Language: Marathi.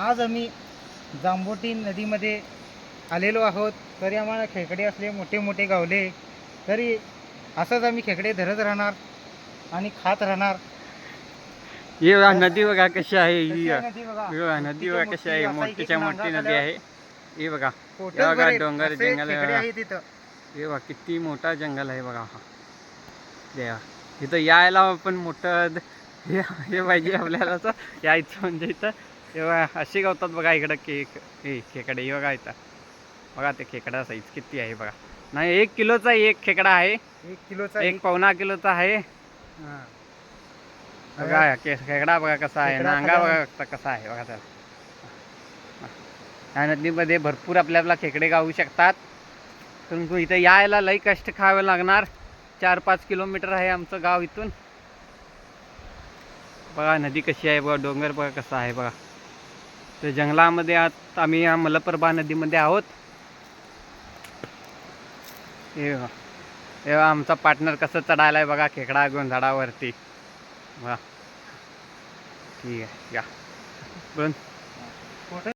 आज आम्ही जांबोटी नदीमध्ये आलेलो आहोत. तरी आम्हाला खेकडे असले मोठे मोठे गावले, तरी असंच आम्ही खेकडे धरत राहणार आणि खात राहणार. ये बघा नदी बघा कशी आहे कशी ही. आहे नदी बघा. हे बघा नदी बघा कशी आहे, असा एक मोठीच्या नांगा मोठी नदी झाल्यावर आहे. हे बघा पोटच हे बघा भरेल डोंगर असे जंगल खेकडे आहे. आहे तिथं. हे बघा किती मोठा जंगल आहे बघा हा. देवा इथं यायला पण मोठं हे पाहिजे आपल्याला तर यायचं म्हणजे इथं. हे बघा अशी गावतात बघा इकडं खेकडे. हे बघा इथं बघा ते खेकडा साईज किती आहे बघा. नाही 1 किलोचा एक खेकडा आहे. 1 किलोचा 1 पावणा किलोचा आहे. हां. बघा खेकडा बघा कसा आहे, खेकडा नांगा बघा कसा आहे बघा त्याला. या नदीमध्ये भरपूर आपल्याला खेकडे गावू शकतात. परंतु इथं यायला लई कष्ट खावे लागणार. 4-5 किलोमीटर आहे आमचं गाव इथून. बघा नदी कशी आहे बघा, डोंगर बघा कसा आहे बघा. तर जंगलामध्ये आत आम्ही या मलप्रभा नदीमध्ये आहोत. हे बघा आमचा पार्टनर कसं चढायला बघा खेकडा घेऊन झाडावरती बघा. ठीक आहे या पण